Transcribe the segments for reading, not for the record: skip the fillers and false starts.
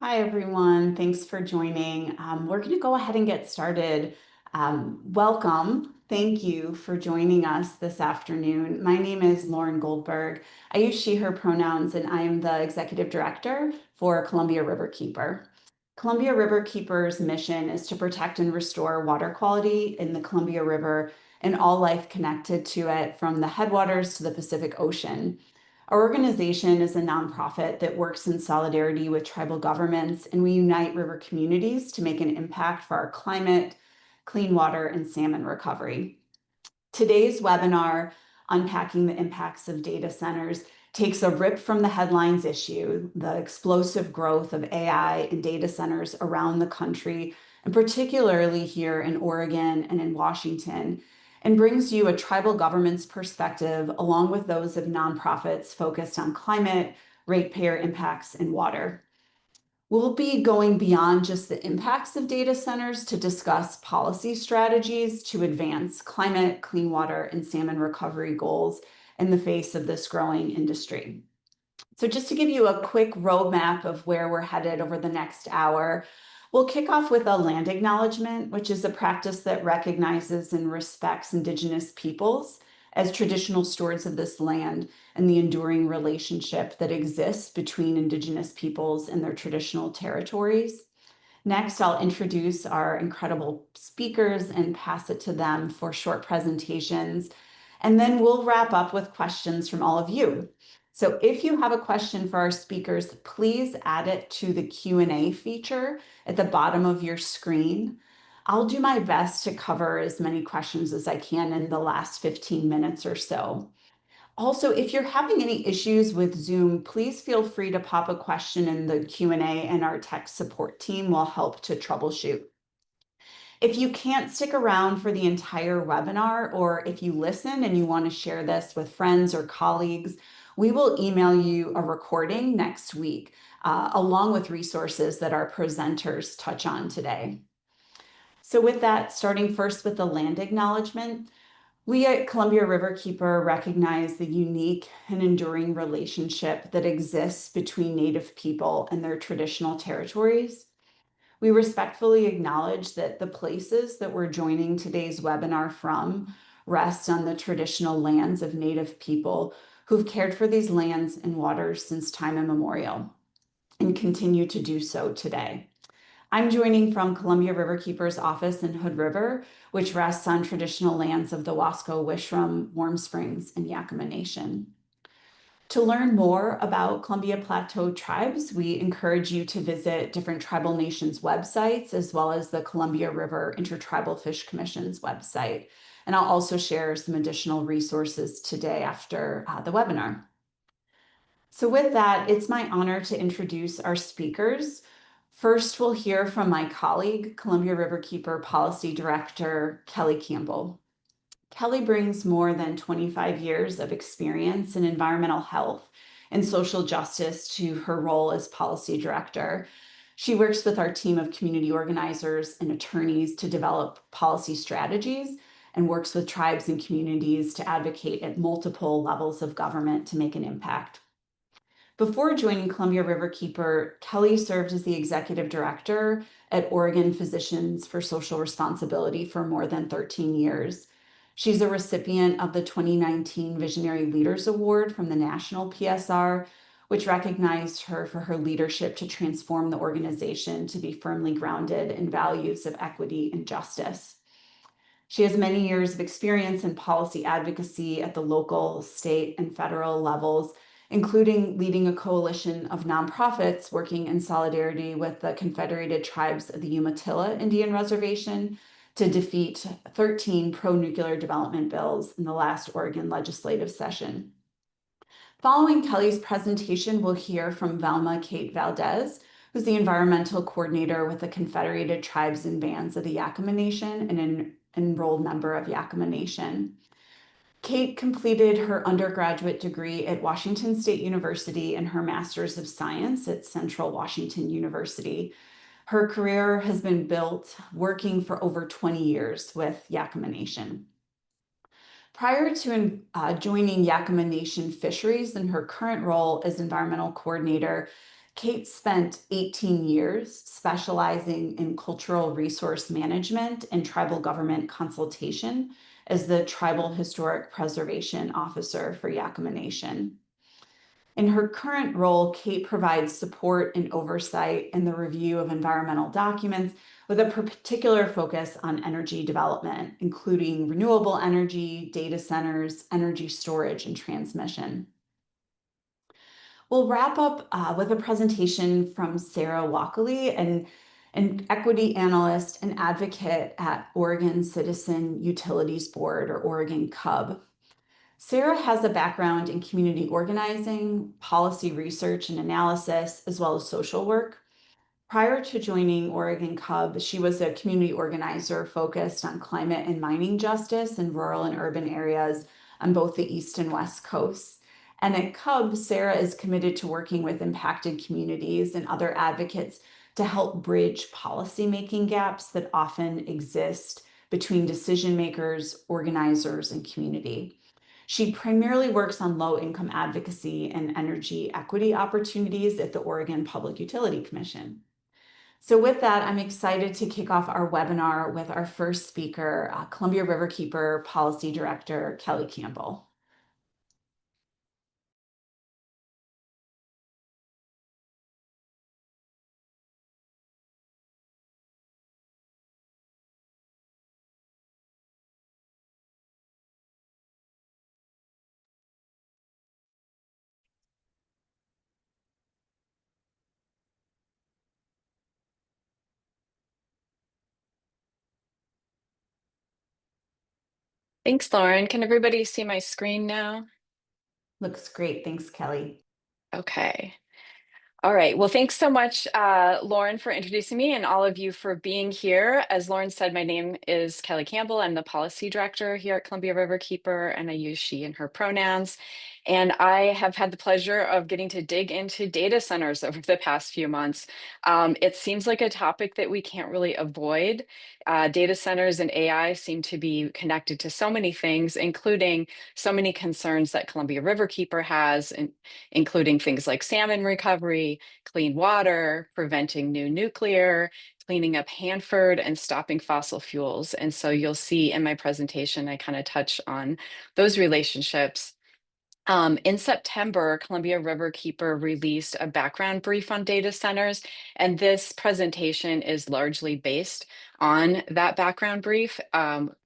Hi, everyone. Thanks for joining. We're going to go ahead and get started. Welcome. Thank you for joining us this afternoon. My name is Lauren Goldberg. I use she, her pronouns, and I am the executive director for Columbia Riverkeeper. Columbia Riverkeeper's mission is to protect and restore water quality in the Columbia River and all life connected to it, from the headwaters to the Pacific Ocean. Our organization is a nonprofit that works in solidarity with tribal governments, and we unite river communities to make an impact for our climate, clean water, and salmon recovery. Today's webinar, Unpacking the Impacts of Data Centers, takes a rip from the headlines issue, the explosive growth of AI and data centers around the country, and particularly here in Oregon and in Washington, and brings you a tribal government's perspective along with those of nonprofits focused on climate, ratepayer impacts, and water. We'll be going beyond just the impacts of data centers to discuss policy strategies to advance climate, clean water, and salmon recovery goals in the face of this growing industry. So just to give you a quick roadmap of where we're headed over the next hour, we'll kick off with a land acknowledgement, which is a practice that recognizes and respects Indigenous peoples as traditional stewards of this land and the enduring relationship that exists between Indigenous peoples and their traditional territories. Next, I'll introduce our incredible speakers and pass it to them for short presentations. And then we'll wrap up with questions from all of you. So if you have a question for our speakers, please add it to the Q&A feature at the bottom of your screen. I'll do my best to cover as many questions as I can in the last 15 minutes or so. Also, if you're having any issues with Zoom, please feel free to pop a question in the Q&A and our tech support team will help to troubleshoot. If you can't stick around for the entire webinar, or if you listen and you want to share this with friends or colleagues, we will email you a recording next week, along with resources that our presenters touch on today. So with that, starting first with the land acknowledgement, we at Columbia Riverkeeper recognize the unique and enduring relationship that exists between Native people and their traditional territories. We respectfully acknowledge that the places that we're joining today's webinar from rest on the traditional lands of Native people who've cared for these lands and waters since time immemorial and continue to do so today. I'm joining from Columbia Riverkeeper's office in Hood River, which rests on traditional lands of the Wasco, Wishram, Warm Springs, and Yakama Nation. To learn more about Columbia Plateau tribes, we encourage you to visit different tribal nations' websites, as well as the Columbia River Intertribal Fish Commission's website. And I'll also share some additional resources today after the webinar. So with that, it's my honor to introduce our speakers. First, we'll hear from my colleague, Columbia Riverkeeper Policy Director, Kelly Campbell. Kelly brings more than 25 years of experience in environmental health and social justice to her role as policy director. She works with our team of community organizers and attorneys to develop policy strategies and works with tribes and communities to advocate at multiple levels of government to make an impact. Before joining Columbia Riverkeeper, Kelly served as the executive director at Oregon Physicians for Social Responsibility for more than 13 years. She's a recipient of the 2019 Visionary Leaders Award from the National PSR, which recognized her for her leadership to transform the organization to be firmly grounded in values of equity and justice. She has many years of experience in policy advocacy at the local, state, and federal levels, including leading a coalition of nonprofits working in solidarity with the Confederated Tribes of the Umatilla Indian Reservation to defeat 13 pro-nuclear development bills in the last Oregon legislative session. Following Kelly's presentation, we'll hear from Velma Kate Valdez, who's the environmental coordinator with the Confederated Tribes and Bands of the Yakama Nation and an enrolled member of Yakama Nation. Kate completed her undergraduate degree at Washington State University and her Master's of Science at Central Washington University. Her career has been built working for over 20 years with Yakama Nation. Prior to joining Yakama Nation Fisheries in her current role as environmental coordinator, Kate spent 18 years specializing in cultural resource management and tribal government consultation as the Tribal Historic Preservation Officer for Yakama Nation. In her current role, Kate provides support and oversight in the review of environmental documents with a particular focus on energy development, including renewable energy, data centers, energy storage, and transmission. We'll wrap up with a presentation from Sarah Walkley, an equity analyst and advocate at Oregon Citizen Utilities Board, or Oregon CUB. Sarah has a background in community organizing, policy research and analysis, as well as social work. Prior to joining Oregon CUB, she was a community organizer focused on climate and mining justice in rural and urban areas on both the East and West Coasts. And at CUB, Sarah is committed to working with impacted communities and other advocates to help bridge policymaking gaps that often exist between decision makers, organizers, and community. She primarily works on low-income advocacy and energy equity opportunities at the Oregon Public Utility Commission. So with that, I'm excited to kick off our webinar with our first speaker, Columbia Riverkeeper Policy Director, Kelly Campbell. Thanks, Lauren. Can everybody see my screen now? Looks great. Thanks, Kelly. Okay. All right. Well, thanks so much, Lauren, for introducing me and all of you for being here. As Lauren said, my name is Kelly Campbell. I'm the policy director here at Columbia Riverkeeper, and I use she and her pronouns. And I have had the pleasure of getting to dig into data centers over the past few months. It seems like a topic that we can't really avoid. Data centers and AI seem to be connected to so many things, including so many concerns that Columbia Riverkeeper has, including things like salmon recovery, clean water, preventing new nuclear, cleaning up Hanford, and stopping fossil fuels. And so you'll see in my presentation, I kind of touch on those relationships. In September, Columbia Riverkeeper released a background brief on data centers, and this presentation is largely based on that background brief.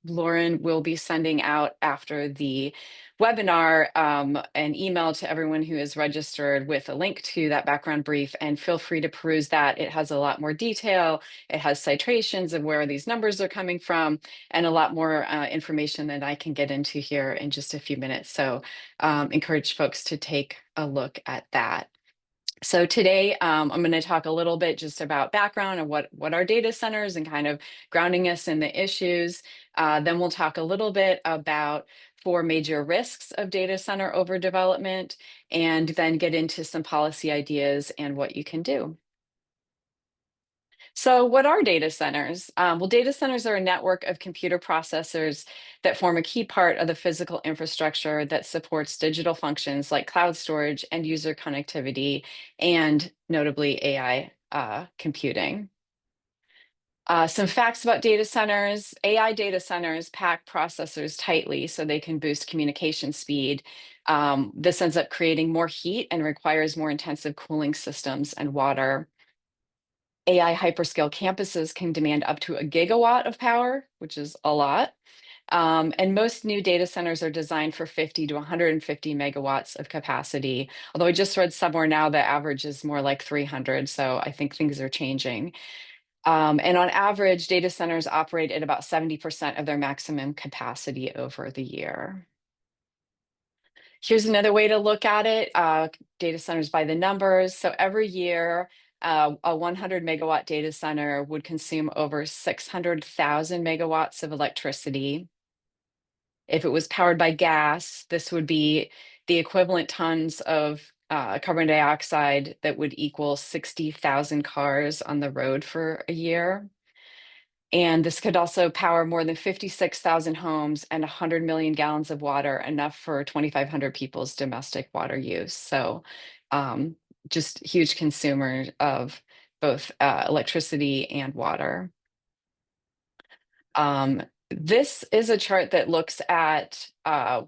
Lauren will be sending out after the webinar an email to everyone who is registered with a link to that background brief, and feel free to peruse that. It has a lot more detail. It has citations of where these numbers are coming from, and a lot more information that I can get into here in just a few minutes. So encourage folks to take a look at that. So today I'm going to talk a little bit just about background and what are data centers and kind of grounding us in the issues. Then we'll talk a little bit about 4 major risks of data center overdevelopment, and then get into some policy ideas and what you can do. So what are data centers? Well, data centers are a network of computer processors that form a key part of the physical infrastructure that supports digital functions like cloud storage and user connectivity, and notably AI computing. Some facts about data centers. AI data centers pack processors tightly so they can boost communication speed. This ends up creating more heat and requires more intensive cooling systems and water. AI hyperscale campuses can demand up to 1 gigawatt of power, which is a lot. And most new data centers are designed for 50 to 150 megawatts of capacity. Although I just read somewhere now the average is more like 300. So I think things are changing. And on average, data centers operate at about 70% of their maximum capacity over the year. Here's another way to look at it, data centers by the numbers. So every year, a 100 megawatt data center would consume over 600,000 megawatts of electricity. If it was powered by gas, this would be the equivalent tons of carbon dioxide that would equal 60,000 cars on the road for a year. And this could also power more than 56,000 homes and 100 million gallons of water, enough for 2,500 people's domestic water use. So just huge consumers of both electricity and water. Um, this is a chart that looks at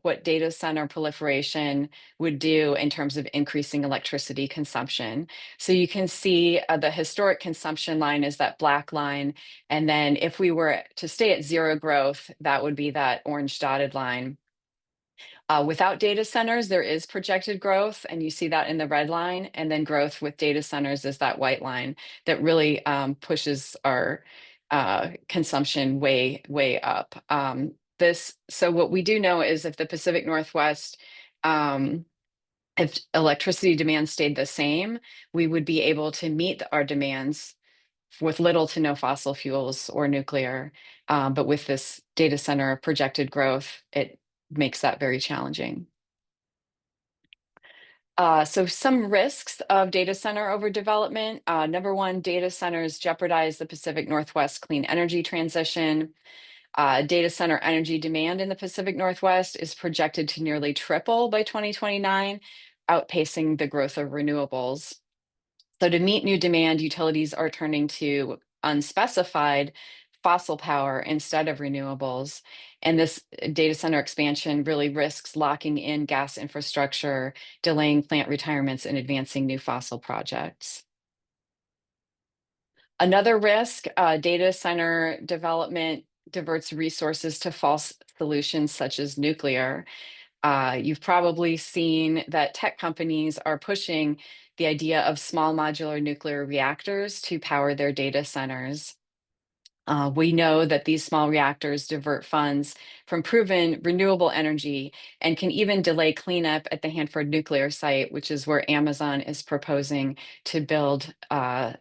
what data center proliferation would do in terms of increasing electricity consumption. So you can see the historic consumption line is that black line. And then if we were to stay at zero growth, that would be that orange dotted line. Without data centers, there is projected growth, and you see that in the red line, and then growth with data centers is that white line that really pushes our consumption way up. So what we do know is if the Pacific Northwest, um, if electricity demand stayed the same, we would be able to meet our demands with little to no fossil fuels or nuclear. But with this data center projected growth, it makes that very challenging. So some risks of data center overdevelopment. Number one, data centers jeopardize the Pacific Northwest clean energy transition. Data center energy demand in the Pacific Northwest is projected to nearly triple by 2029, outpacing the growth of renewables. So to meet new demand, utilities are turning to unspecified fossil power instead of renewables. And this data center expansion really risks locking in gas infrastructure, delaying plant retirements, and advancing new fossil projects. Another risk, data center development diverts resources to false solutions such as nuclear. You've probably seen that tech companies are pushing the idea of small modular nuclear reactors to power their data centers. We know that these small reactors divert funds from proven renewable energy and can even delay cleanup at the Hanford nuclear site, which is where Amazon is proposing to build a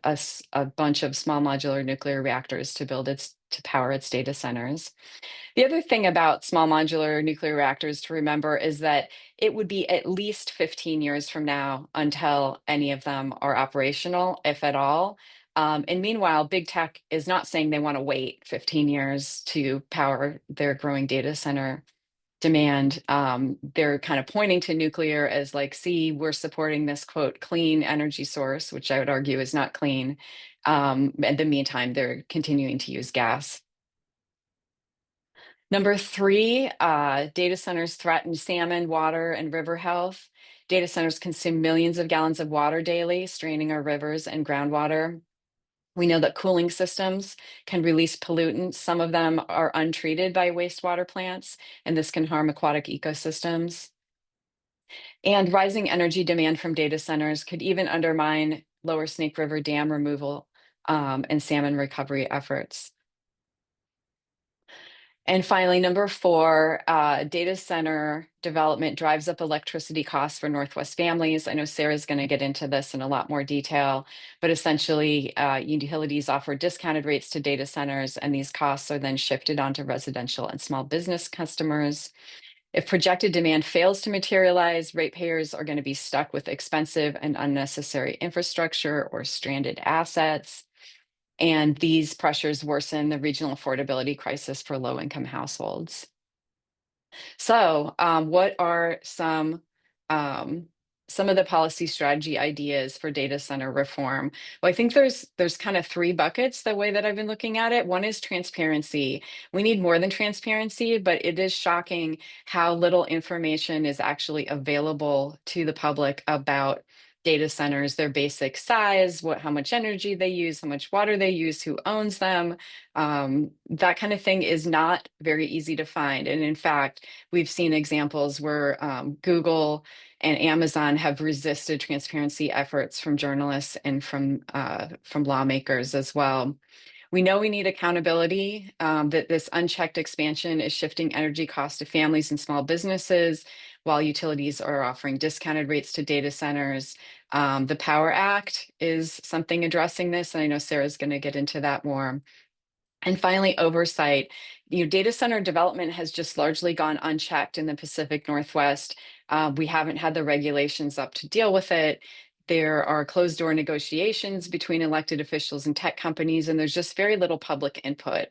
bunch of small modular nuclear reactors to power its data centers. The other thing about small modular nuclear reactors to remember is that it would be at least 15 years from now until any of them are operational, if at all. And meanwhile, big tech is not saying they want to wait 15 years to power their growing data center demand. They're kind of pointing to nuclear as like, see, we're supporting this quote, clean energy source, which I would argue is not clean. In the meantime, they're continuing to use gas. Number three, data centers threaten salmon, water, and river health. Data centers consume millions of gallons of water daily, straining our rivers and groundwater. We know that cooling systems can release pollutants. Some of them are untreated by wastewater plants, and this can harm aquatic ecosystems. And rising energy demand from data centers could even undermine Lower Snake River Dam removal and salmon recovery efforts. And finally, number four, data center development drives up electricity costs for Northwest families. I know Sarah's going to get into this in a lot more detail, but essentially, utilities offer discounted rates to data centers, and these costs are then shifted onto residential and small business customers. If projected demand fails to materialize, ratepayers are going to be stuck with expensive and unnecessary infrastructure or stranded assets. And these pressures worsen the regional affordability crisis for low-income households. So, what are some of the policy strategy ideas for data center reform? Well, I think there's kind of three buckets the way that I've been looking at it. One is transparency. We need more than transparency, but it is shocking how little information is actually available to the public about data centers, their basic size, how much energy they use, how much water they use, who owns them. That kind of thing is not very easy to find. And in fact, we've seen examples where Google and Amazon have resisted transparency efforts from journalists and from lawmakers as well. We know we need accountability, that this unchecked expansion is shifting energy costs to families and small businesses, while utilities are offering discounted rates to data centers. The Power Act is something addressing this, and I know Sarah's going to get into that more. And finally, oversight. Data center development has just largely gone unchecked in the Pacific Northwest. We haven't had the regulations up to deal with it. There are closed door negotiations between elected officials and tech companies, and there's just very little public input.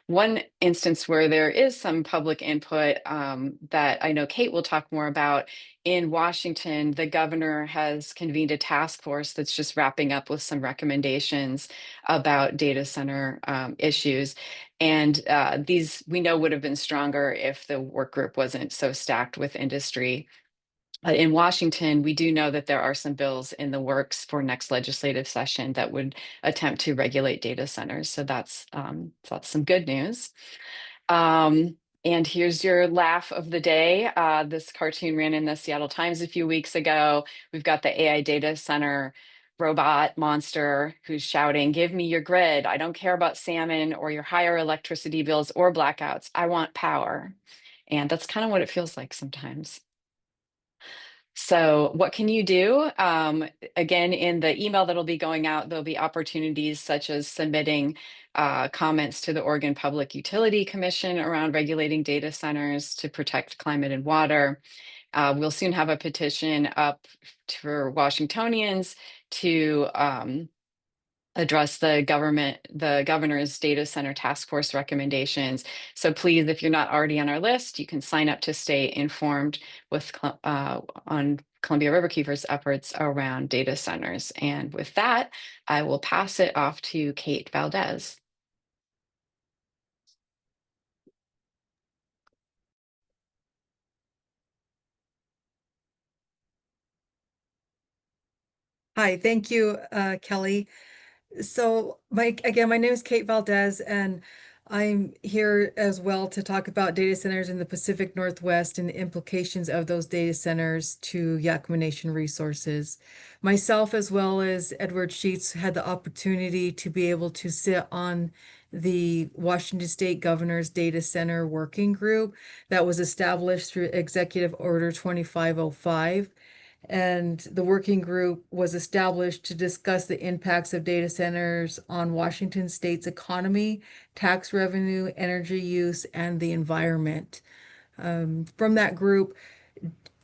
One instance where there is some public input that I know Kate will talk more about, in Washington, the governor has convened a task force that's just wrapping up with some recommendations about data center issues. And these we know would have been stronger if the work group wasn't so stacked with industry. In Washington, we do know that there are some bills in the works for next legislative session that would attempt to regulate data centers. So that's some good news. Um, and here's your laugh of the day. This cartoon ran in the Seattle Times a few weeks ago. We've got the AI data center robot monster who's shouting, "Give me your grid. I don't care about salmon or your higher electricity bills or blackouts. I want power." And that's kind of what it feels like sometimes. So what can you do? Again, in the email that'll be going out, there'll be opportunities such as submitting comments to the Oregon Public Utility Commission around regulating data centers to protect climate and water. We'll soon have a petition up for Washingtonians to address the governor's data center task force recommendations. So please, if you're not already on our list, you can sign up to stay informed with on Columbia Riverkeeper's efforts around data centers. And with that, I will pass it off to Kate Valdez. Hi, thank you, Kelly. So, my name is Kate Valdez, and I'm here as well to talk about data centers in the Pacific Northwest and the implications of those data centers to Yakama Nation resources. Myself, as well as Edward Sheets, had the opportunity to be able to sit on the Washington State Governor's Data Center Working Group that was established through Executive Order 2505. And the working group was established to discuss the impacts of data centers on Washington State's economy, tax revenue, energy use, and the environment. From that group,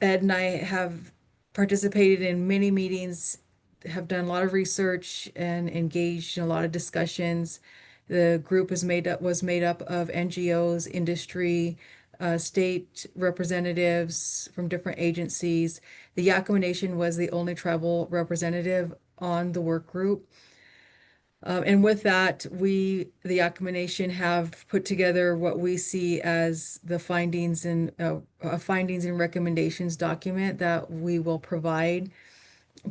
Ed and I have participated in many meetings, have done a lot of research, and engaged in a lot of discussions. The group was made up of NGOs, industry, state representatives from different agencies. The Yakama Nation was the only tribal representative on the work group. And with that, the Yakama Nation, have put together what we see as the findings and recommendations document that we will provide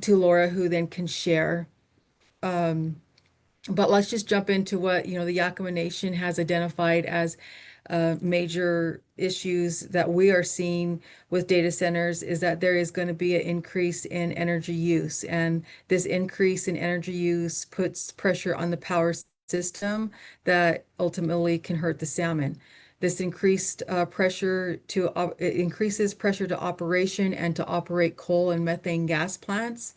to Laura, who then can share. But let's just jump into what, the Yakama Nation has identified as major issues that we are seeing with data centers is that there is going to be an increase in energy use. And this increase in energy use puts pressure on the power system that ultimately can hurt the salmon. This it increases pressure to operation and to operate coal and methane gas plants,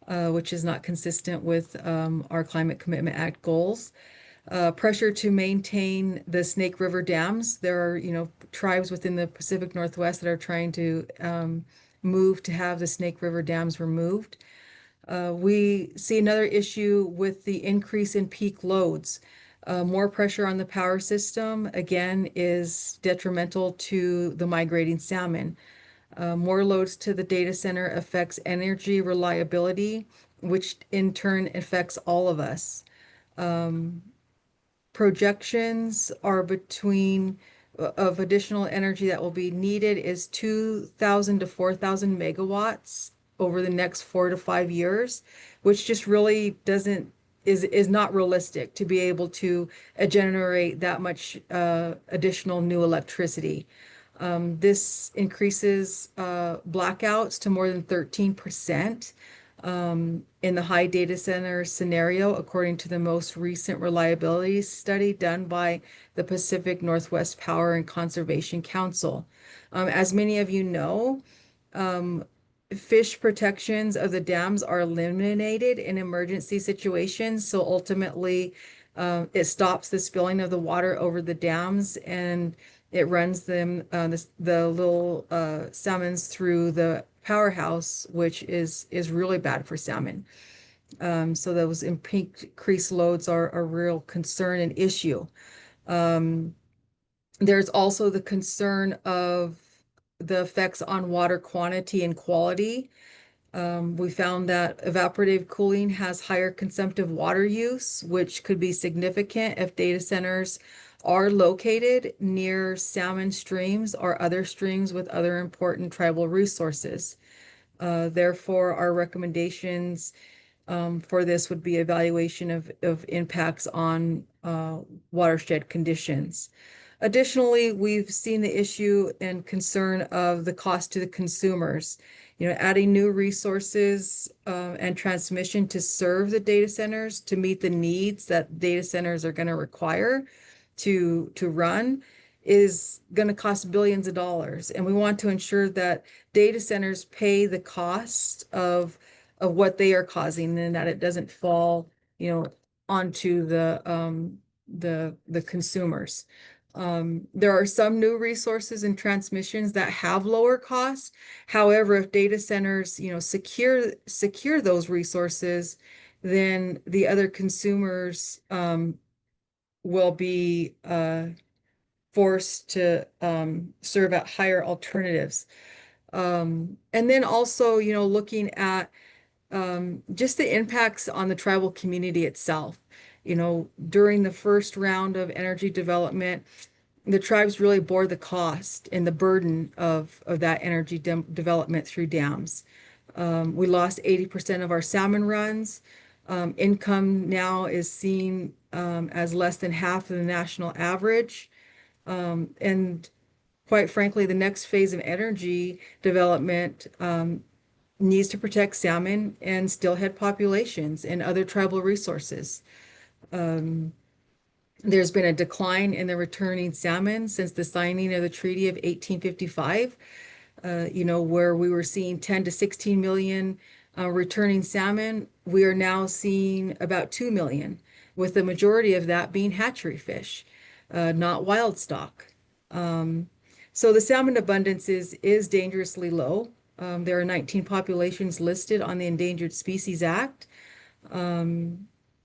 which is not consistent with our Climate Commitment Act goals. Pressure to maintain the Snake River dams. There are, tribes within the Pacific Northwest that are trying to move to have the Snake River dams removed. We see another issue with the increase in peak loads. More pressure on the power system, again, is detrimental to the migrating salmon. More loads to the data center affects energy reliability, which in turn affects all of us. Projections are of additional energy that will be needed is 2,000 to 4,000 megawatts over the next 4 to 5 years, which just really is not realistic to be able to generate that much additional new electricity. This increases blackouts to more than 13% in the high data center scenario, according to the most recent reliability study done by the Pacific Northwest Power and Conservation Council. As many of you know, fish protections of the dams are eliminated in emergency situations. So ultimately, it stops the spilling of the water over the dams, and it runs the little salmons through the powerhouse, which is really bad for salmon. So those increased loads are a real concern and issue. There's also the concern of the effects on water quantity and quality. We found that evaporative cooling has higher consumptive water use, which could be significant if data centers are located near salmon streams or other streams with other important tribal resources. Therefore, our recommendations for this would be evaluation of impacts on watershed conditions. Additionally, we've seen the issue and concern of the cost to the consumers. Adding new resources and transmission to serve the data centers to meet the needs that data centers are going to require to run is going to cost billions of dollars. And we want to ensure that data centers pay the cost of what they are causing and that it doesn't fall, onto the consumers. There are some new resources and transmissions that have lower costs. However, if data centers, secure those resources, then the other consumers will be forced to serve at higher alternatives. And then also, looking at just the impacts on the tribal community itself. During the first round of energy development, the tribes really bore the cost and the burden of that energy development through dams. We lost 80% of our salmon runs. Income now is seen as less than half of the national average. And quite frankly, the next phase of energy development needs to protect salmon and steelhead populations and other tribal resources. There's been a decline in the returning salmon since the signing of the Treaty of 1855, where we were seeing 10 to 16 million returning salmon. We are now seeing about 2 million, with the majority of that being hatchery fish, not wild stock. So the salmon abundance is dangerously low. There are 19 populations listed on the Endangered Species Act.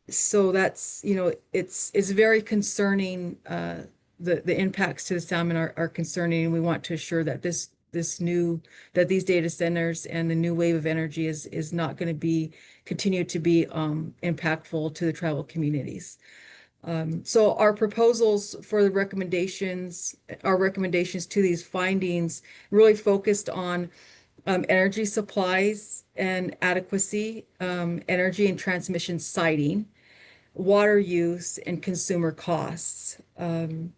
So that's, it's very concerning. The impacts to the salmon are concerning, and we want to assure that that these data centers and the new wave of energy is not going to continue to be impactful to the tribal communities. So our proposals for the recommendations, our recommendations to these findings really focused on energy supplies and adequacy, energy and transmission siting, water use, and consumer costs. When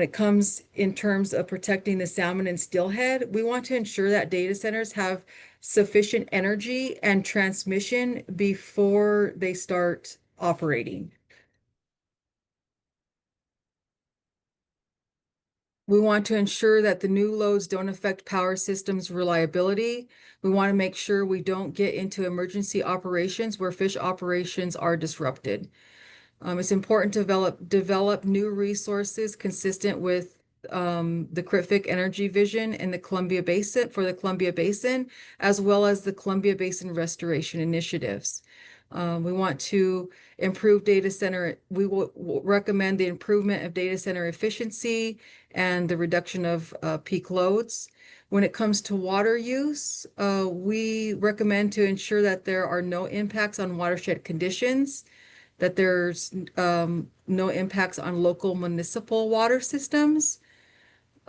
it comes in terms of protecting the salmon and steelhead, we want to ensure that data centers have sufficient energy and transmission before they start operating. We want to ensure that the new loads don't affect power systems reliability. We want to make sure we don't get into emergency operations where fish operations are disrupted. It's important to develop new resources consistent with the CRITFIC energy vision in the Columbia Basin for the Columbia Basin, as well as the Columbia Basin restoration initiatives. We want to improve data center. We will recommend the improvement of data center efficiency and the reduction of peak loads. When it comes to water use, we recommend to ensure that there are no impacts on watershed conditions, that there's no impacts on local municipal water systems.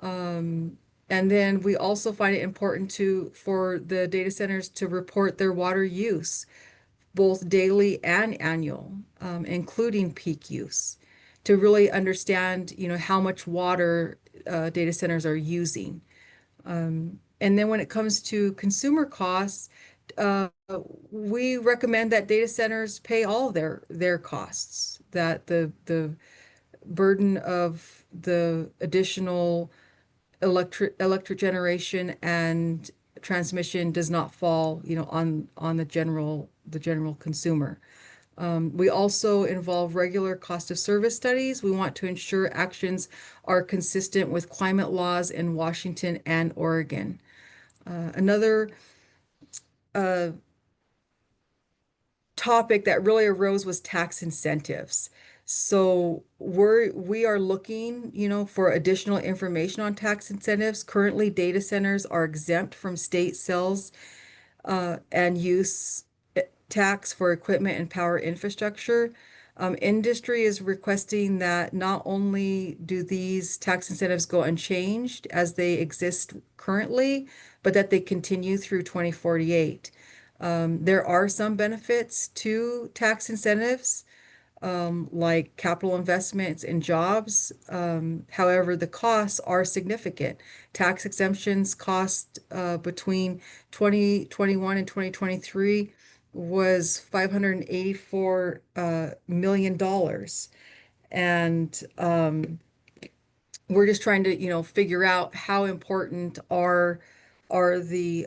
And then we also find it important for the data centers to report their water use, both daily and annual, including peak use, to really understand, how much water data centers are using. And then when it comes to consumer costs, we recommend that data centers pay all their costs, that the burden of the additional electric generation and transmission does not fall, on the general consumer. We also involve regular cost of service studies. We want to ensure actions are consistent with climate laws in Washington and Oregon. Another uh, topic that really arose was tax incentives. So we are looking, for additional information on tax incentives. Currently, data centers are exempt from state sales and use tax for equipment and power infrastructure. Industry is requesting that not only do these tax incentives go unchanged as they exist currently, but that they continue through 2048. There are some benefits to tax incentives, like capital investments in jobs. However, the costs are significant. Tax exemptions cost between 2021 and 2023 was $584 million dollars. And we're just trying to, figure out how important are the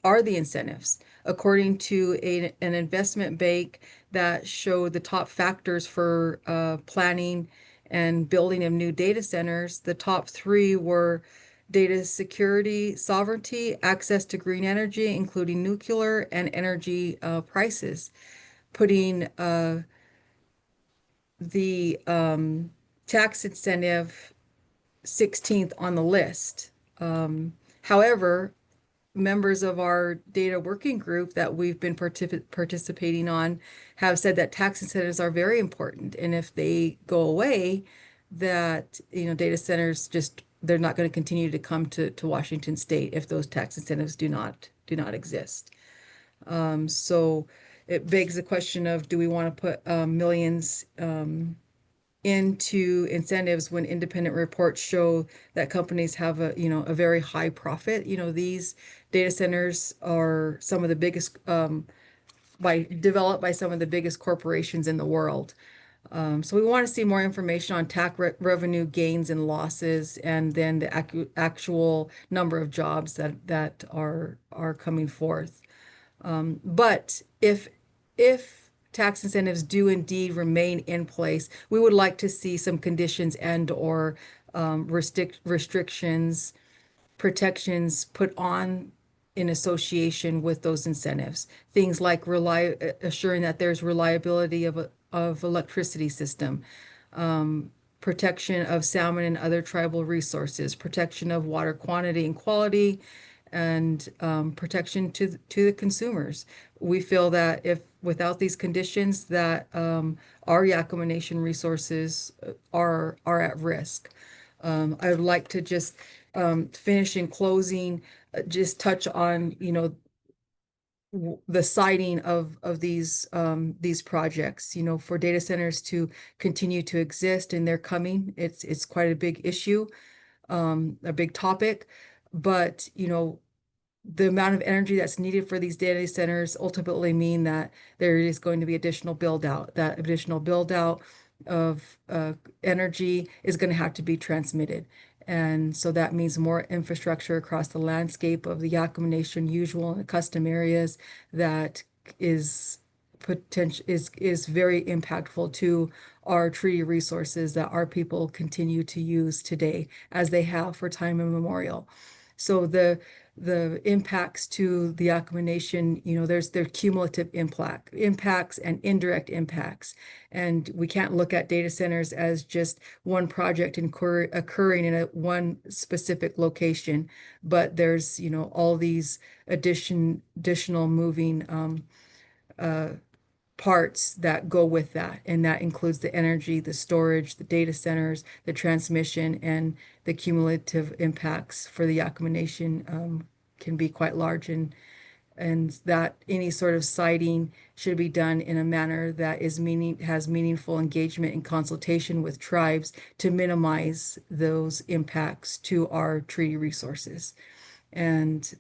are the incentives. According to an investment bank that showed the top factors for planning and building of new data centers, the top three were data security, sovereignty, access to green energy, including nuclear, and energy prices, putting the tax incentive 16th on the list. However, members of our data working group that we've been participating on have said that tax incentives are very important. And if they go away, that, data centers just, they're not going to continue to come to Washington State if those tax incentives do not exist. So it begs the question of, do we want to put millions into incentives when independent reports show that companies have a very high profit? These data centers are some of the biggest developed by some of the biggest corporations in the world. So we want to see more information on tax revenue gains and losses, and then the actual number of jobs that are coming forth. But if tax incentives do indeed remain in place, we would like to see some conditions and or restrictions, protections put on in association with those incentives. Things like assuring that there's reliability of electricity system, protection of salmon and other tribal resources, protection of water quantity and quality, and protection to the consumers. We feel that if without these conditions, that our Yakama Nation resources are at risk. I would like to just finish in closing, just touch on, the siting of these projects, for data centers to continue to exist, and they're coming. It's quite a big issue, a big topic, but the amount of energy that's needed for these data centers ultimately mean that there is going to be additional build out. That additional build out of energy is going to have to be transmitted. And so that means more infrastructure across the landscape of the Yakama Nation, usual and custom areas, that is is very impactful to our treaty resources that our people continue to use today, as they have for time immemorial. So the impacts to the Yakama Nation, there's cumulative impacts and indirect impacts. And we can't look at data centers as just one project occurring in one specific location, but there's, all these additional moving parts that go with that. And that includes the energy, the storage, the data centers, the transmission, and the cumulative impacts for the Yakama Nation can be quite large. And that any sort of siting should be done in a manner that has meaningful engagement and consultation with tribes to minimize those impacts to our treaty resources. And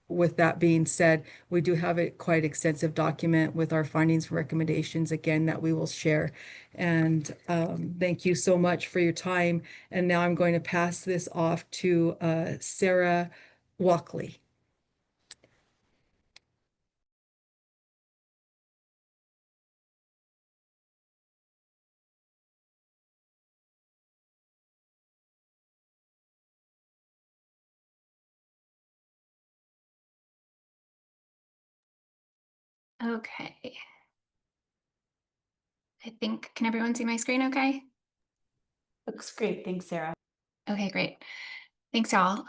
with that being said, we do have a quite extensive document with our findings and recommendations, again, that we will share. And thank you so much for your time. And now I'm going to pass this off to Sarah Walkley. Okay. I think, can everyone see my screen okay? Looks great. Thanks, Sarah. Okay, great. Thanks, y'all.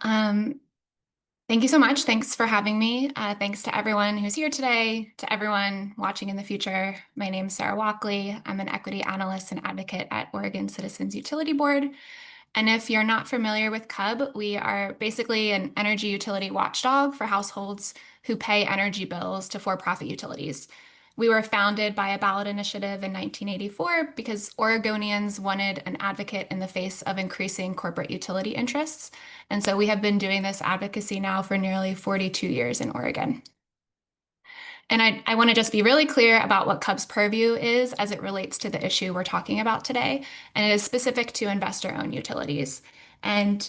Thank you so much. Thanks for having me. Thanks to everyone who's here today, to everyone watching in the future. My name is Sarah Walkley. I'm an equity analyst and advocate at Oregon Citizens Utility Board. And if you're not familiar with CUB, we are basically an energy utility watchdog for households who pay energy bills to for-profit utilities. We were founded by a ballot initiative in 1984 because Oregonians wanted an advocate in the face of increasing corporate utility interests. And so we have been doing this advocacy now for nearly 42 years in Oregon. And I want to just be really clear about what CUB's purview is as it relates to the issue we're talking about today. And it is specific to investor-owned utilities. And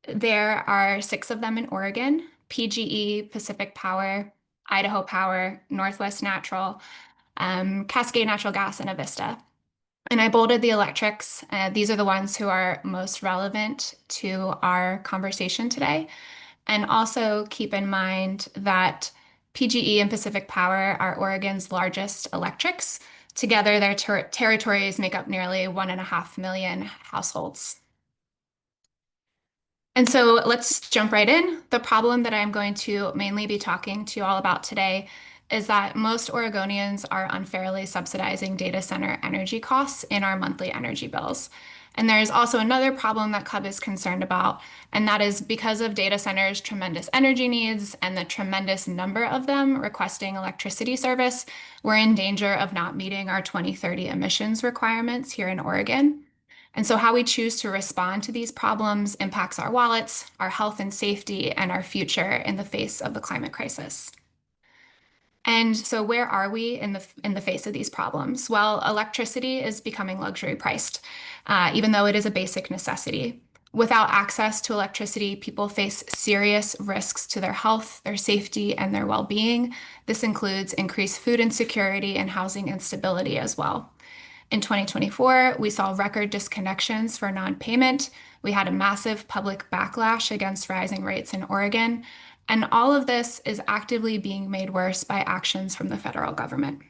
there are 6 of them in Oregon: PGE, Pacific Power, Idaho Power, Northwest Natural, Cascade Natural Gas, and Avista. And I bolded the electrics. These are the ones who are most relevant to our conversation today. And also keep in mind that PGE and Pacific Power are Oregon's largest electrics. Together, their territories make up nearly 1.5 million households. And so let's jump right in. The problem that I'm going to mainly be talking to you all about today is that most Oregonians are unfairly subsidizing data center energy costs in our monthly energy bills. And there's also another problem that CUB is concerned about, and that is because of data centers' tremendous energy needs and the tremendous number of them requesting electricity service, we're in danger of not meeting our 2030 emissions requirements here in Oregon. And so how we choose to respond to these problems impacts our wallets, our health and safety, and our future in the face of the climate crisis. And so where are we in the face of these problems? Well, electricity is becoming luxury priced, even though it is a basic necessity. Without access to electricity, people face serious risks to their health, their safety, and their well-being. This includes increased food insecurity and housing instability as well. In 2024, we saw record disconnections for non-payment. We had a massive public backlash against rising rates in Oregon. And all of this is actively being made worse by actions from the federal government.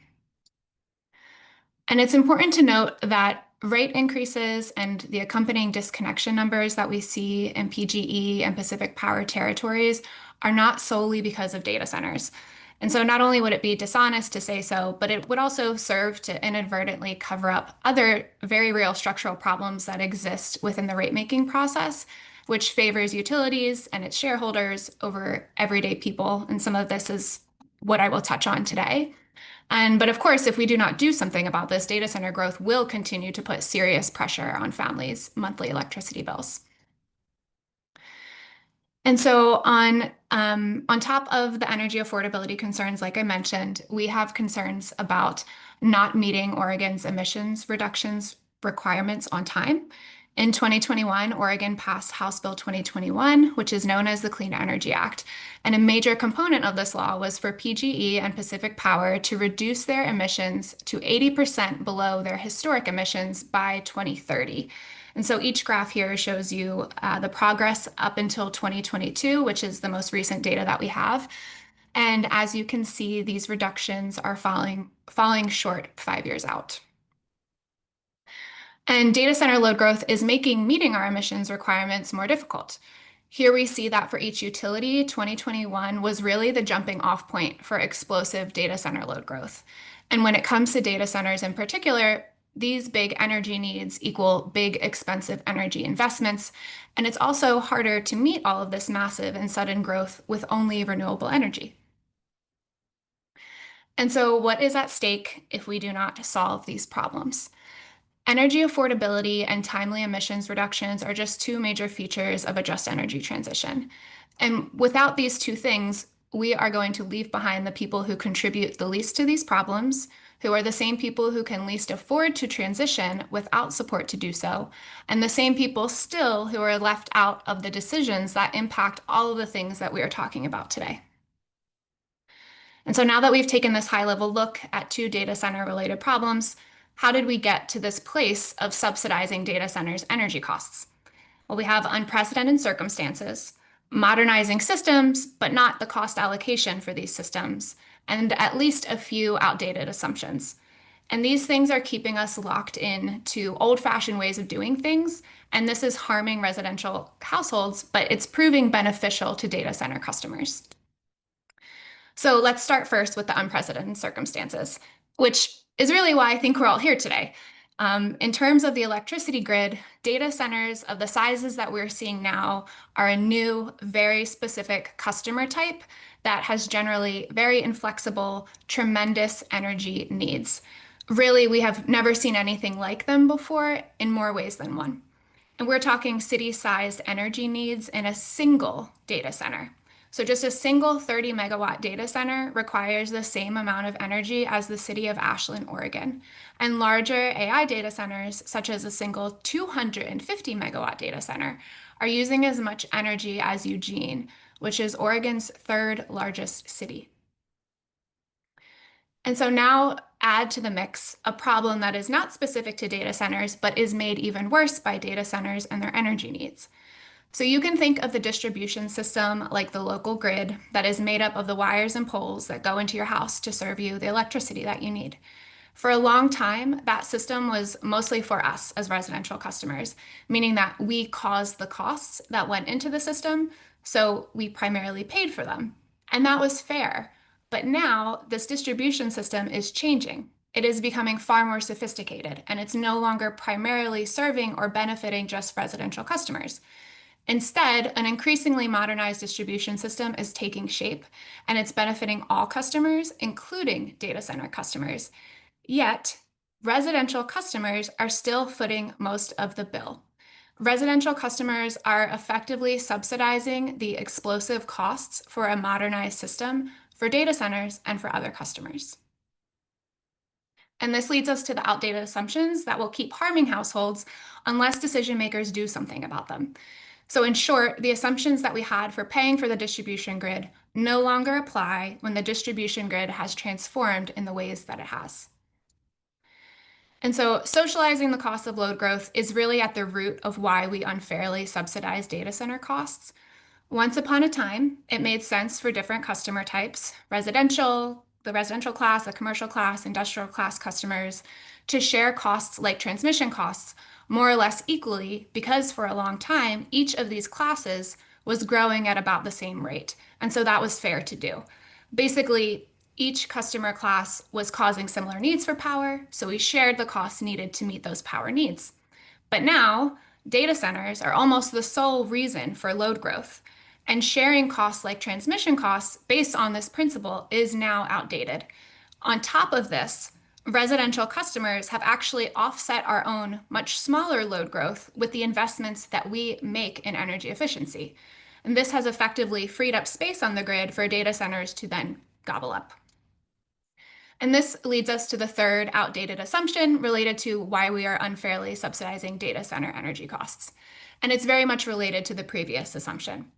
And it's important to note that rate increases and the accompanying disconnection numbers that we see in PGE and Pacific Power territories are not solely because of data centers. And so not only would it be dishonest to say so, but it would also serve to inadvertently cover up other very real structural problems that exist within the rate-making process, which favors utilities and its shareholders over everyday people. And some of this is what I will touch on today. But of course, if we do not do something about this, data center growth will continue to put serious pressure on families' monthly electricity bills. And so on top of the energy affordability concerns, like I mentioned, we have concerns about not meeting Oregon's emissions reductions requirements on time. In 2021, Oregon passed House Bill 2021, which is known as the Clean Energy Act. And a major component of this law was for PGE and Pacific Power to reduce their emissions to 80% below their historic emissions by 2030. And so each graph here shows you the progress up until 2022, which is the most recent data that we have. And as you can see, these reductions are falling short 5 years out. And data center load growth is making meeting our emissions requirements more difficult. Here we see that for each utility, 2021 was really the jumping off point for explosive data center load growth. And when it comes to data centers in particular, these big energy needs equal big, expensive energy investments. And it's also harder to meet all of this massive and sudden growth with only renewable energy. And so what is at stake if we do not solve these problems? Energy affordability and timely emissions reductions are just 2 major features of a just energy transition. And without these 2 things, we are going to leave behind the people who contribute the least to these problems, who are the same people who can least afford to transition without support to do so, and the same people still who are left out of the decisions that impact all of the things that we are talking about today. And so now that we've taken this high-level look at 2 data center-related problems, how did we get to this place of subsidizing data centers' energy costs? Well, we have unprecedented circumstances, modernizing systems, but not the cost allocation for these systems, and at least a few outdated assumptions. And these things are keeping us locked in to old-fashioned ways of doing things, and this is harming residential households, but it's proving beneficial to data center customers. So let's start first with the unprecedented circumstances, which is really why I think we're all here today. In terms of the electricity grid, data centers of the sizes that we're seeing now are a new, very specific customer type that has generally very inflexible, tremendous energy needs. Really, we have never seen anything like them before in more ways than one. And we're talking city-sized energy needs in a single data center. So just a single 30 megawatt data center requires the same amount of energy as the city of Ashland, Oregon. And larger AI data centers, such as a single 250 megawatt data center, are using as much energy as Eugene, which is Oregon's third largest city. And so now add to the mix a problem that is not specific to data centers, but is made even worse by data centers and their energy needs. So you can think of the distribution system like the local grid that is made up of the wires and poles that go into your house to serve you the electricity that you need. For a long time, that system was mostly for us as residential customers, meaning that we caused the costs that went into the system, so we primarily paid for them. And that was fair. But now this distribution system is changing. It is becoming far more sophisticated, and it's no longer primarily serving or benefiting just residential customers. Instead, an increasingly modernized distribution system is taking shape, and it's benefiting all customers, including data center customers. Yet, residential customers are still footing most of the bill. Residential customers are effectively subsidizing the explosive costs for a modernized system for data centers and for other customers. And this leads us to the outdated assumptions that will keep harming households unless decision makers do something about them. So in short, the assumptions that we had for paying for the distribution grid no longer apply when the distribution grid has transformed in the ways that it has. And so socializing the cost of load growth is really at the root of why we unfairly subsidize data center costs. Once upon a time, it made sense for different customer types, the residential class, the commercial class, industrial class customers, to share costs like transmission costs more or less equally because for a long time, each of these classes was growing at about the same rate. And so that was fair to do. Basically, each customer class was causing similar needs for power, so we shared the costs needed to meet those power needs. But now, data centers are almost the sole reason for load growth. And sharing costs like transmission costs based on this principle is now outdated. On top of this, residential customers have actually offset our own much smaller load growth with the investments that we make in energy efficiency. And this has effectively freed up space on the grid for data centers to then gobble up. And this leads us to the third outdated assumption related to why we are unfairly subsidizing data center energy costs. And it's very much related to the previous assumption.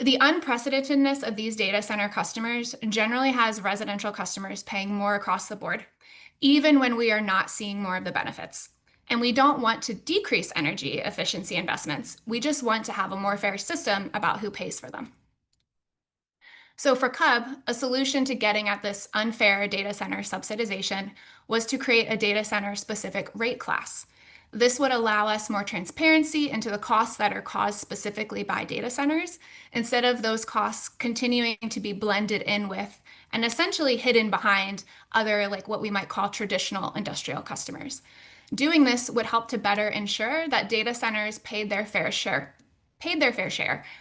The unprecedentedness of these data center customers generally has residential customers paying more across the board, even when we are not seeing more of the benefits. And we don't want to decrease energy efficiency investments. We just want to have a more fair system about who pays for them. So for CUB, a solution to getting at this unfair data center subsidization was to create a data center specific rate class. This would allow us more transparency into the costs that are caused specifically by data centers, instead of those costs continuing to be blended in with and essentially hidden behind other, like what we might call traditional industrial customers. Doing this would help to better ensure that data centers paid their fair share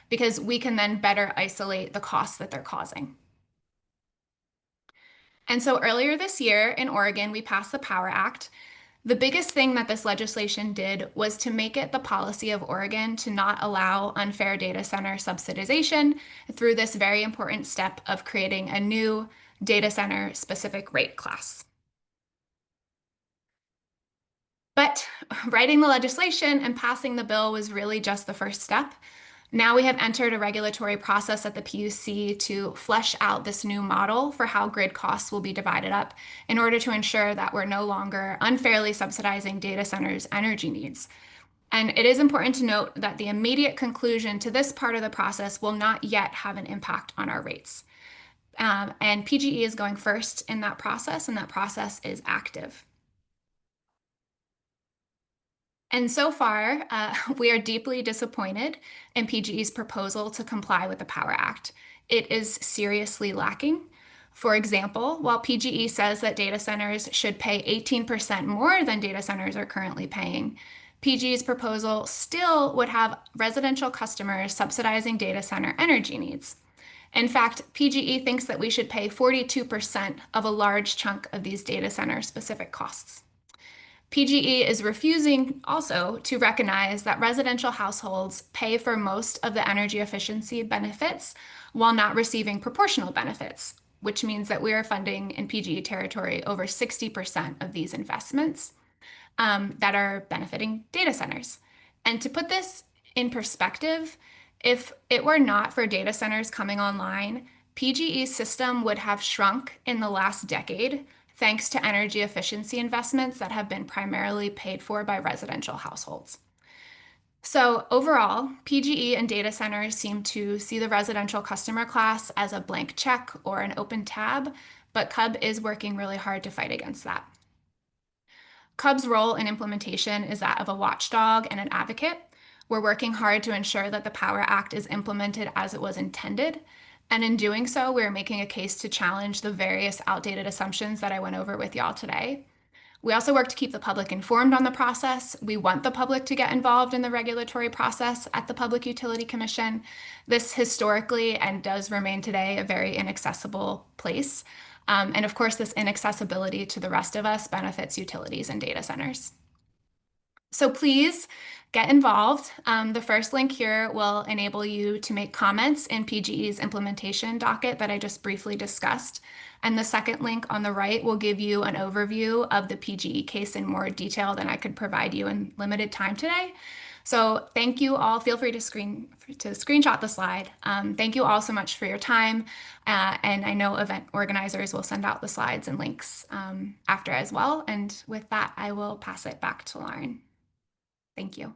because we can then better isolate the costs that they're causing. And so earlier this year in Oregon, we passed the Power Act. The biggest thing that this legislation did was to make it the policy of Oregon to not allow unfair data center subsidization through this very important step of creating a new data center specific rate class. But writing the legislation and passing the bill was really just the first step. Now we have entered a regulatory process at the PUC to flesh out this new model for how grid costs will be divided up in order to ensure that we're no longer unfairly subsidizing data centers' energy needs. And it is important to note that the immediate conclusion to this part of the process will not yet have an impact on our rates. And PGE is going first in that process, and that process is active. And so far, we are deeply disappointed in PGE's proposal to comply with the Power Act. It is seriously lacking. For example, while PGE says that data centers should pay 18% more than data centers are currently paying, PGE's proposal still would have residential customers subsidizing data center energy needs. In fact, PGE thinks that we should pay 42% of a large chunk of these data center specific costs. PGE is refusing also to recognize that residential households pay for most of the energy efficiency benefits while not receiving proportional benefits, which means that we are funding in PGE territory over 60% of these investments that are benefiting data centers. And to put this in perspective, if it were not for data centers coming online, PGE's system would have shrunk in the last decade thanks to energy efficiency investments that have been primarily paid for by residential households. So overall, PGE and data centers seem to see the residential customer class as a blank check or an open tab, but CUB is working really hard to fight against that. CUB's role in implementation is that of a watchdog and an advocate. We're working hard to ensure that the Power Act is implemented as it was intended. And in doing so, we're making a case to challenge the various outdated assumptions that I went over with y'all today. We also work to keep the public informed on the process. We want the public to get involved in the regulatory process at the Public Utility Commission. This historically and does remain today a very inaccessible place. And of course, this inaccessibility to the rest of us benefits utilities and data centers. So please get involved. The first link here will enable you to make comments in PGE's implementation docket that I just briefly discussed. And the second link on the right will give you an overview of the PGE case in more detail than I could provide you in limited time today. So thank you all. Feel free to screenshot the slide. Thank you all so much for your time. And I know event organizers will send out the slides and links after as well. And with that, I will pass it back to Lauren. Thank you.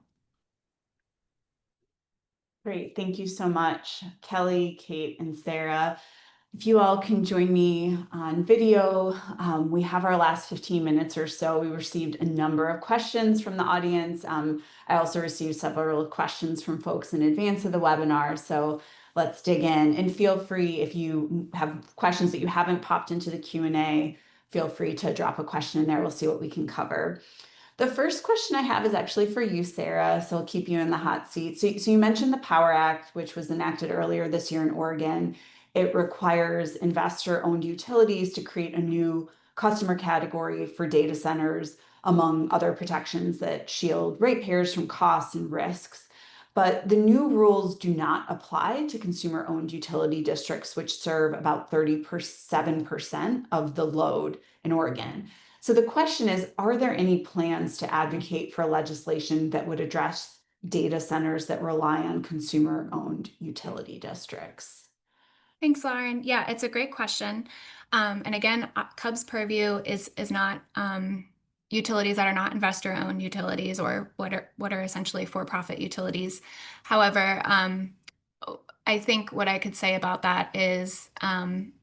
Great. Thank you so much, Kelly, Kate, and Sarah. If you all can join me on video, we have our last 15 minutes or so. We received a number of questions from the audience. I also received several questions from folks in advance of the webinar. So let's dig in, and feel free, if you have questions that you haven't popped into the Q&A, feel free to drop a question in there. We'll see what we can cover. The first question I have is actually for you, Sarah, so I'll keep you in the hot seat. So you mentioned the Power Act, which was enacted earlier this year in Oregon. It requires investor-owned utilities to create a new customer category for data centers, among other protections that shield ratepayers from costs and risks. But the new rules do not apply to consumer-owned utility districts, which serve about 37% of the load in Oregon. So the question is, are there any plans to advocate for legislation that would address data centers that rely on consumer-owned utility districts? Thanks, Lauren. Yeah, it's a great question. And again, CUB's purview is not utilities that are not investor-owned utilities or what are essentially for-profit utilities. However, I think what I could say about that is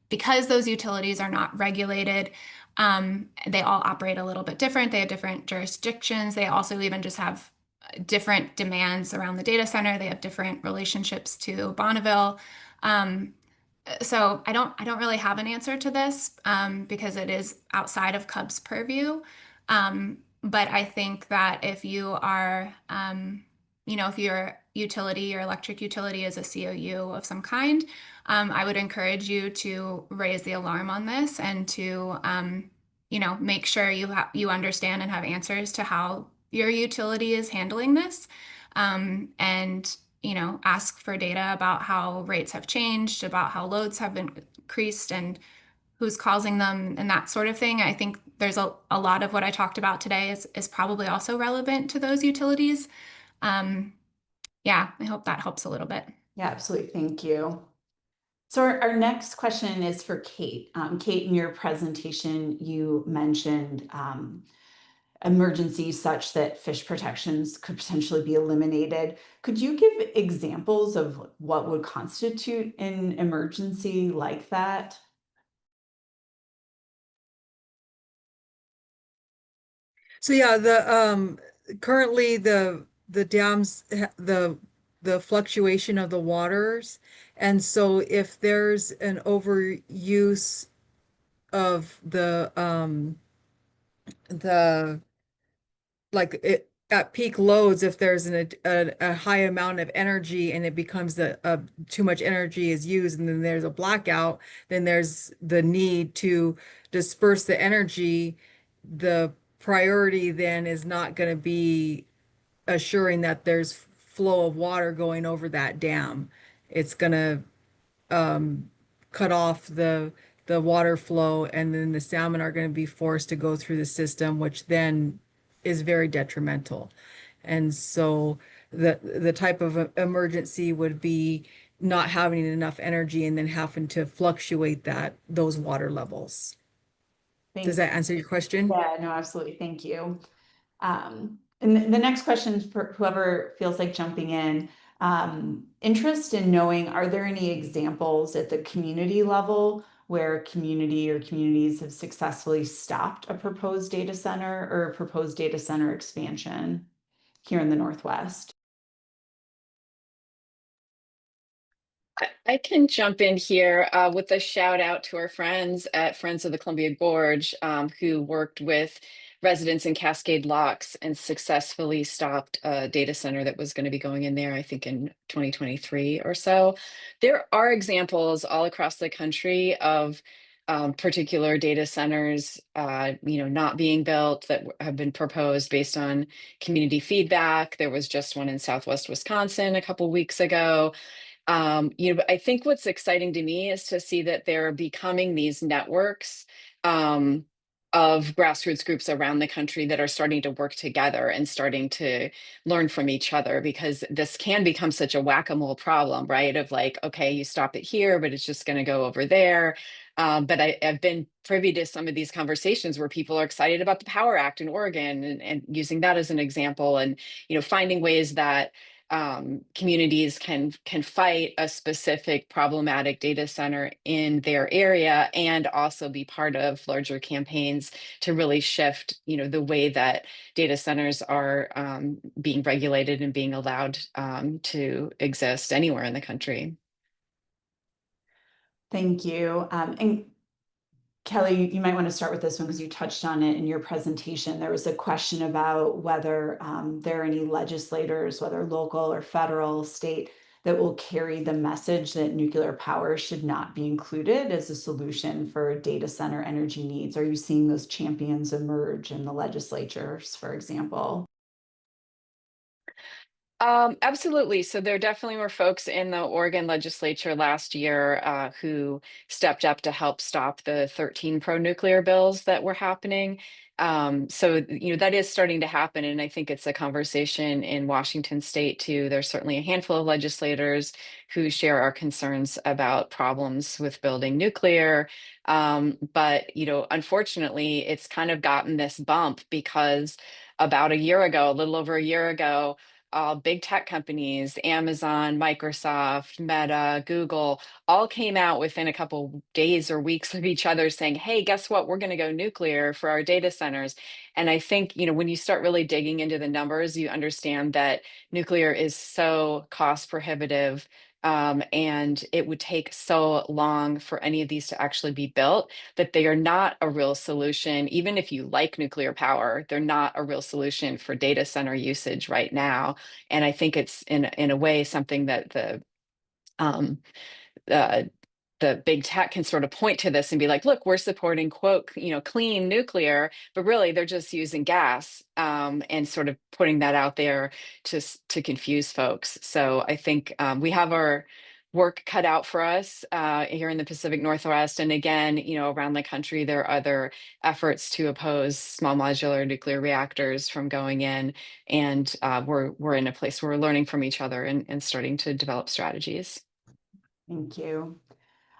because those utilities are not regulated, they all operate a little bit different. They have different jurisdictions. They also even just have different demands around the data center. They have different relationships to Bonneville. So I don't really have an answer to this because it is outside of CUB's purview. But I think that if you are, if your utility, your electric utility is a COU of some kind, I would encourage you to raise the alarm on this and to, make sure you understand and have answers to how your utility is handling this. And ask for data about how rates have changed, about how loads have increased and who's causing them and that sort of thing. I think there's a lot of what I talked about today is probably also relevant to those utilities. I hope that helps a little bit. Yeah, absolutely. Thank you. So our next question is for Kate. Kate, in your presentation, you mentioned emergencies such that fish protections could potentially be eliminated. Could you give examples of what would constitute an emergency like that? So yeah, currently the dams the fluctuation of the waters, and so if there's an overuse of the like it at peak loads, if there's a high amount of energy and it becomes too much energy is used and then there's a blackout, then there's the need to disperse the energy. The priority then is not going to be assuring that there's flow of water going over that dam. It's going to cut off the water flow, and then the salmon are going to be forced to go through the system, which then is very detrimental. And so the type of emergency would be not having enough energy and then having to fluctuate those water levels. Does Thank that answer your question? Yeah, no, absolutely. Thank you. And the next question is for whoever feels like jumping in. Interest in knowing, are there any examples at the community level where community or communities have successfully stopped a proposed data center or a proposed data center expansion here in the Northwest? I can jump in here with a shout out to our friends at Friends of the Columbia Gorge who worked with residents in Cascade Locks and successfully stopped a data center that was going to be going in there, I think in 2023 or so. There are examples all across the country of particular data centers, not being built that have been proposed based on community feedback. There was just one in Southwest Wisconsin a couple weeks ago. I think what's exciting to me is to see that there are becoming these networks um, of grassroots groups around the country that are starting to work together and starting to learn from each other, because this can become such a whack-a-mole problem, right? Of like, okay, you stop it here, but it's just going to go over there. But I've been privy to some of these conversations where people are excited about the Power Act in Oregon and using that as an example, and finding ways that communities can fight a specific problematic data center in their area and also be part of larger campaigns to really shift the way that data centers are being regulated and being allowed to exist anywhere in the country. Thank you. And Kelly, you might want to start with this one because you touched on it in your presentation. There was a question about whether there are any legislators, whether local or federal, state, that will carry the message that nuclear power should not be included as a solution for data center energy needs. Are you seeing those champions emerge in the legislatures, for example? Absolutely. So there definitely were folks in the Oregon legislature last year who stepped up to help stop the 13 pro-nuclear bills that were happening. So that is starting to happen, and I think it's a conversation in Washington state too. There's certainly a handful of legislators who share our concerns about problems with building nuclear. But unfortunately, it's kind of gotten this bump because about a year ago, a little over a year ago, big tech companies, Amazon, Microsoft, Meta, Google, all came out within a couple days or weeks of each other saying, hey, guess what? We're going to go nuclear for our data centers. And I think, when you start really digging into the numbers, you understand that nuclear is so cost prohibitive. And it would take so long for any of these to actually be built that they are not a real solution. Even if you like nuclear power, they're not a real solution for data center usage right now. And I think it's in a way something that um, uh, the big tech can sort of point to this and be like, look, we're supporting quote, clean nuclear, but really they're just using gas and sort of putting that out there to confuse folks. So I think we have our work cut out for us here in the Pacific Northwest. And again, around the country, there are other efforts to oppose small modular nuclear reactors from going in. And we're in a place where we're learning from each other and starting to develop strategies. Thank you.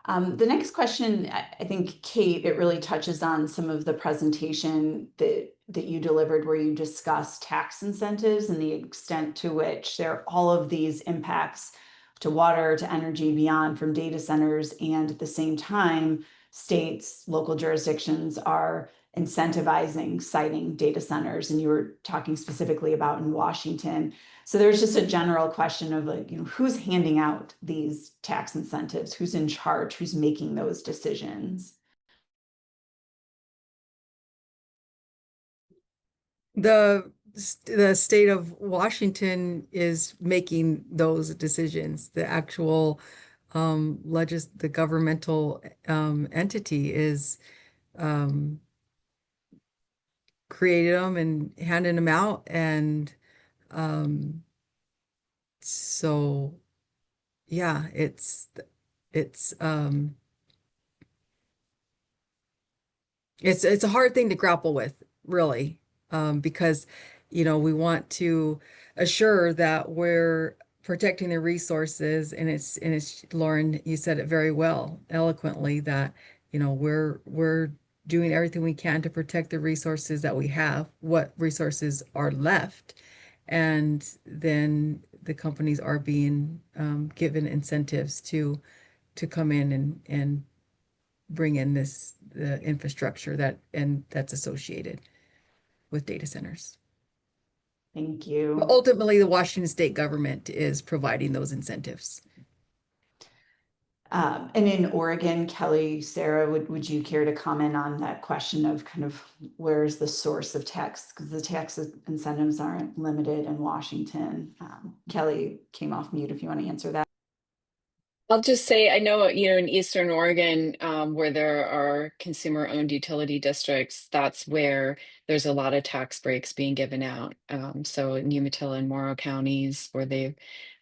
The next question, I think, Kate, it really touches on some of the presentation that you delivered where you discussed tax incentives and the extent to which there are all of these impacts to water, to energy, beyond from data centers. And at the same time, states, local jurisdictions are incentivizing siting data centers, and you were talking specifically about in Washington. So there's just a general question of like, who's handing out these tax incentives, who's in charge, who's making those decisions. The state of Washington is making those decisions. The actual the governmental entity is created them and handing them out, and so yeah, it's it's a hard thing to grapple with, really, because we want to assure that we're protecting the resources, and it's Lauren, you said it very well, eloquently, that we're doing everything we can to protect the resources that we have, what resources are left, and then the companies are being given incentives to come in and bring in the infrastructure that's associated with data centers. Thank you. But ultimately, the Washington state government is providing those incentives. And in Oregon, Kelly, Sarah, would you care to comment on that question of kind of where's the source of tax? Because the tax incentives aren't limited in Washington. Kelly came off mute if you want to answer that. I'll just say, I know, in Eastern Oregon, where there are consumer-owned utility districts, that's where there's a lot of tax breaks being given out. So in Umatilla and Morrow counties, where they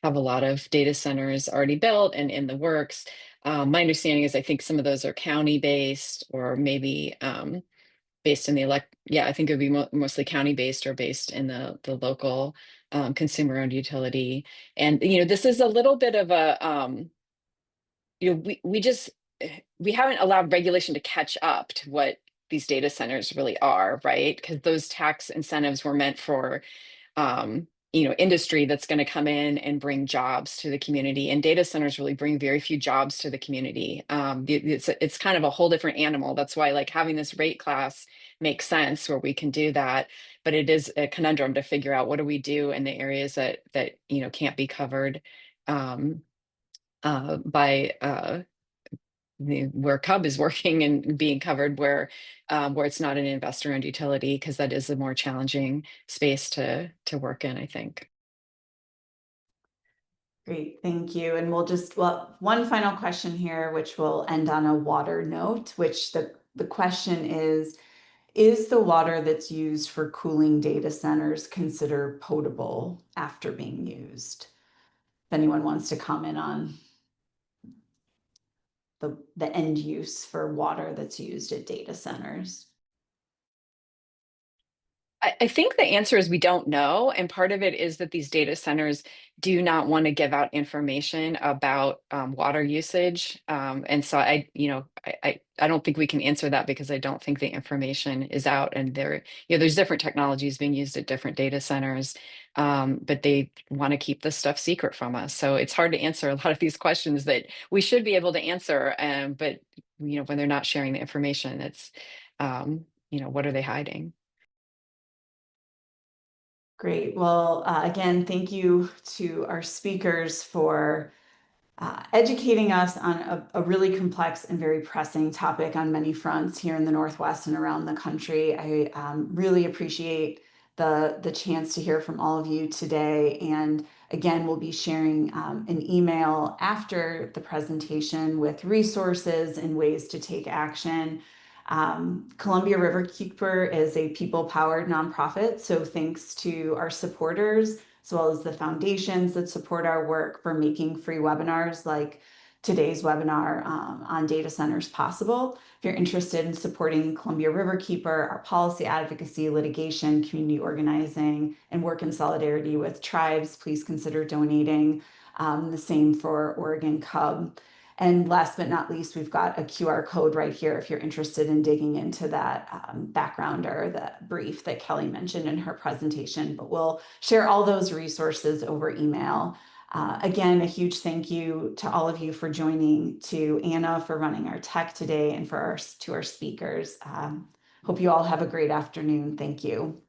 have a lot of data centers already built and in the works. My understanding is I think some of those are county-based, or maybe based in I think it would be mostly county-based or based in the local consumer-owned utility. And, this is a little bit of a we haven't allowed regulation to catch up to what these data centers really are, right? Because those tax incentives were meant for industry that's going to come in and bring jobs to the community, and data centers really bring very few jobs to the community. It's kind of a whole different animal. That's why, like, having this rate class makes sense, where we can do that, but it is a conundrum to figure out what do we do in the areas that can't be covered by where Cub is working and being covered, where it's not an investor-owned utility, because that is a more challenging space to work in, I think. Great, thank you. And one final question here, which will end on a water note, which the question is the water that's used for cooling data centers considered potable after being used? If anyone wants to comment on the end use for water that's used at data centers. I think the answer is we don't know. And part of it is that these data centers do not want to give out information about water usage. And so I don't think we can answer that, because I don't think the information is out. And there's different technologies being used at different data centers, but they want to keep this stuff secret from us. So it's hard to answer a lot of these questions that we should be able to answer. But when they're not sharing the information, it's what are they hiding? Great. Well, again, thank you to our speakers for educating us on a really complex and very pressing topic on many fronts here in the Northwest and around the country. I really appreciate the chance to hear from all of you today. And again, we'll be sharing an email after the presentation with resources and ways to take action. Columbia Riverkeeper is a people-powered nonprofit, so thanks to our supporters, as well as the foundations that support our work, for making free webinars like today's webinar on data centers possible. If you're interested in supporting Columbia Riverkeeper, our policy advocacy, litigation, community organizing, and work in solidarity with tribes, please consider donating. The same for Oregon Cub. And last but not least, we've got a QR code right here if you're interested in digging into that background or the brief that Kelly mentioned in her presentation. But we'll share all those resources over email. Again, a huge thank you to all of you for joining, to Anna for running our tech today, and to our speakers. Hope you all have a great afternoon. Thank you.